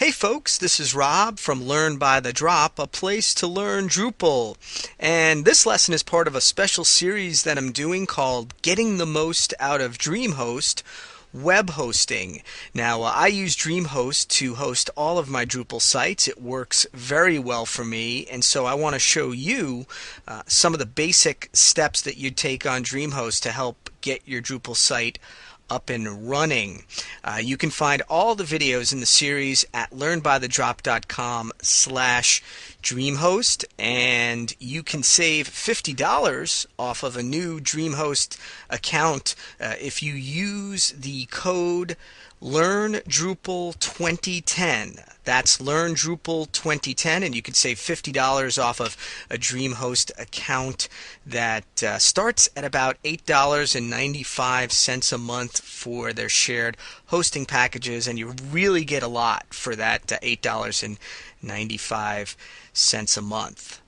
Hey folks, this is Rob from Learn by the Drop, a place to learn Drupal. And this lesson is part of a special series that I'm doing called Getting the Most Out of Dreamhost Web Hosting. Now, I use Dreamhost to host all of my Drupal sites. It works very well for me, and so I want to show you some of the basic steps that you take on Dreamhost to help get your Drupal site up and running. You can find all the videos in the series at learnbythedrop.com/Dreamhost, and you can save $50 off of a new Dreamhost account if you use the code LearnDrupal2010. That's LearnDrupal2010, and you can save $50 off of a Dreamhost account that starts at about $8.95 a month for their shared hosting packages, and you really get a lot for that $8.95 a month.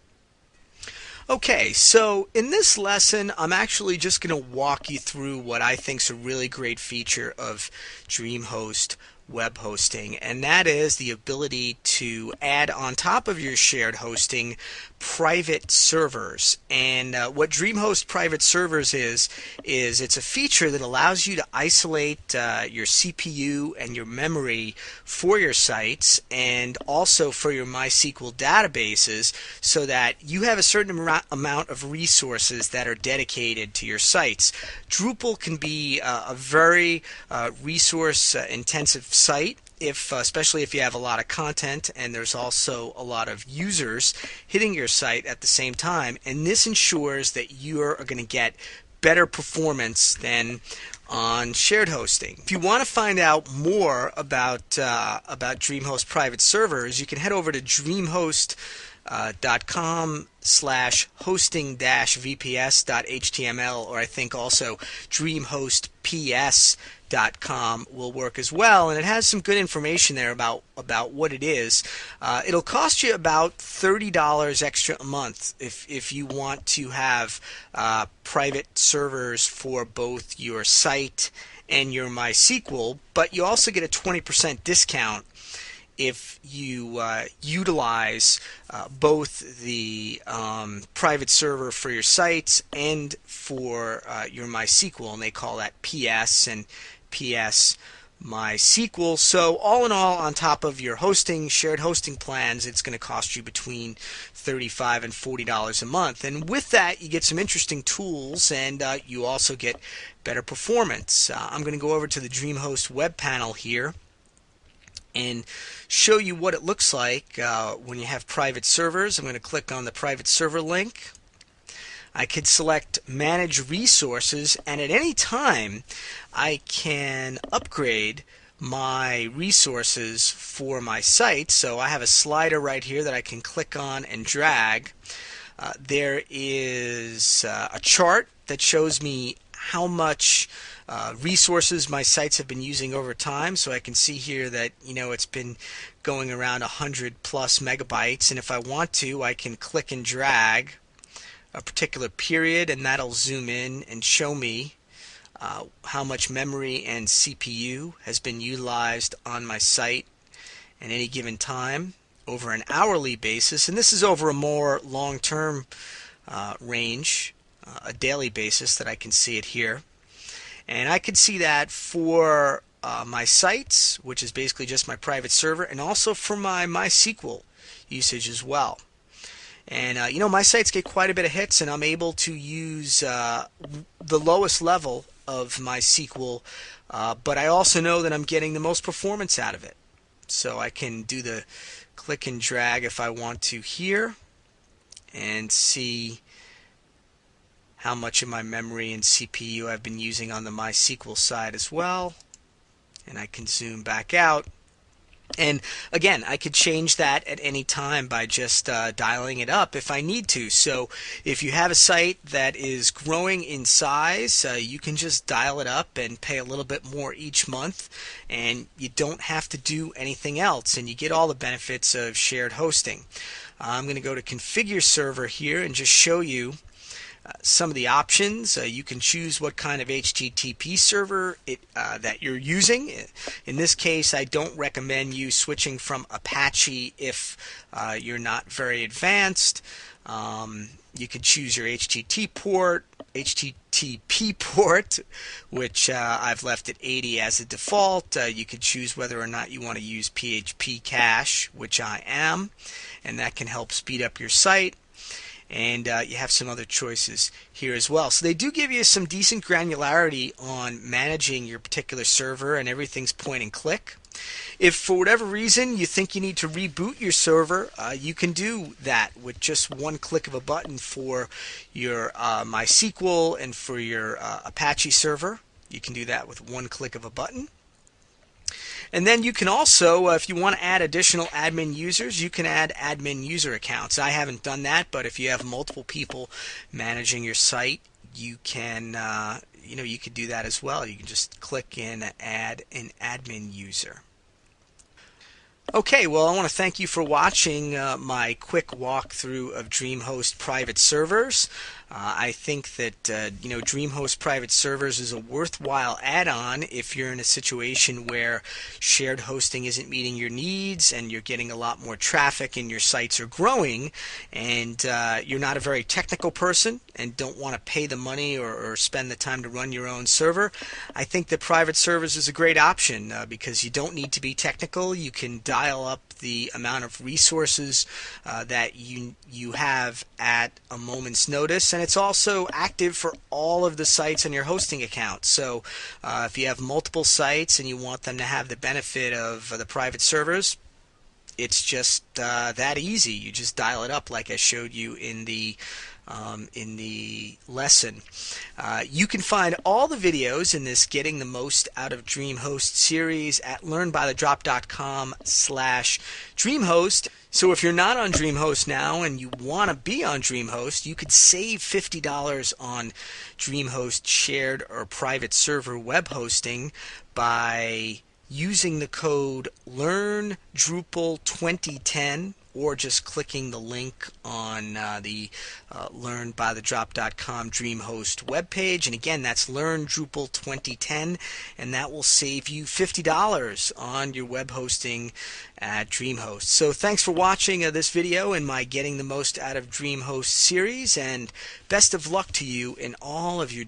Okay, so in this lesson, I'm actually just going to walk you through what I think is a really great feature of Dreamhost web hosting, and that is the ability to add on top of your shared hosting private servers. And what Dreamhost Private Servers is it's a feature that allows you to isolate your CPU and your memory for your sites and also for your MySQL databases, so that you have a certain amount of resources that are dedicated to your sites. Drupal can be a very resource intensive site, especially if you have a lot of content and there's also a lot of users hitting your site at the same time, and this ensures that you're going to get better performance than on shared hosting. If you want to find out more about Dreamhost Private Servers, you can head over to dreamhost.com/hosting-vps.html, or I think also dreamhostps.com will work as well, and it has some good information there about what it is. It'll cost you about $30 extra a month if you want to have private servers for both your site and your MySQL, but you also get a 20% discount if you utilize both the private server for your sites and for your MySQL, and they call that PS and PS MySQL. So all in all, on top of your shared hosting plans, it's going to cost you between $35 and $40 a month. And with that, you get some interesting tools, and you also get better performance. I'm going to go over to the Dreamhost web panel here and show you what it looks like when you have private servers. I'm going to click on the private server link. I could select Manage Resources, and at any time I can upgrade my resources for my site. So I have a slider right here that I can click on and drag. There is a chart that shows me how much resources my sites have been using over time. So I can see here that it's been going around 100 plus megabytes, and if I want to, I can click and drag a particular period, and that'll zoom in and show me how much memory and CPU has been utilized on my site at any given time over an hourly basis. And this is over a more long-term range, a daily basis that I can see it here. And I can see that for my sites, which is basically just my private server, and also for my MySQL usage as well. And my sites get quite a bit of hits, and I'm able to use the lowest level of MySQL, but I also know that I'm getting the most performance out of it. So I can do the click and drag if I want to here and see how much of my memory and CPU I've been using on the MySQL side as well. And I can zoom back out. And again, I could change that at any time by just dialing it up if I need to. So if you have a site that is growing in size, you can just dial it up and pay a little bit more each month, and you don't have to do anything else, and you get all the benefits of shared hosting. I'm going to go to Configure Server here and just show you some of the options. You can choose what kind of HTTP server that you're using. In this case, I don't recommend you switching from Apache if you're not very advanced. You could choose your HTTP port, which I've left at 80 as a default. You could choose whether or not you want to use PHP cache, which I am, and that can help speed up your site. And you have some other choices here as well. So they do give you some decent granularity on managing your particular server, and everything's point and click. If for whatever reason you think you need to reboot your server, you can do that with just one click of a button for your MySQL and for your Apache server. You can do that with one click of a button. And then you can also, if you want to add additional admin users, you can add admin user accounts. I haven't done that, but if you have multiple people managing your site, you can, you could do that as well. You can just click in add an admin user. Okay, well, I want to thank you for watching my quick walkthrough of Dreamhost Private Servers. I think that Dreamhost Private Servers is a worthwhile add-on if you're in a situation where shared hosting isn't meeting your needs and you're getting a lot more traffic and your sites are growing, and you're not a very technical person and don't want to pay the money or spend the time to run your own server. I think that Private Servers is a great option because you don't need to be technical. You can dial up the amount of resources that you have at a moment's notice, and it's also active for all of the sites on your hosting account. So if you have multiple sites and you want them to have the benefit of the private servers, it's just that easy. You just dial it up like I showed you in the lesson. You can find all the videos in this Getting the Most Out of Dreamhost series at learnbythedrop.com/Dreamhost. So if you're not on Dreamhost now and you want to be on Dreamhost, you could save $50 on Dreamhost shared or private server web hosting by using the code LearnDrupal2010, or just clicking the link on the learnbythedrop.com Dreamhost webpage. And again, that's LearnDrupal2010, and that will save you $50 on your web hosting at Dreamhost. So thanks for watching this video in my Getting the Most Out of Dreamhost series, and best of luck to you in all of your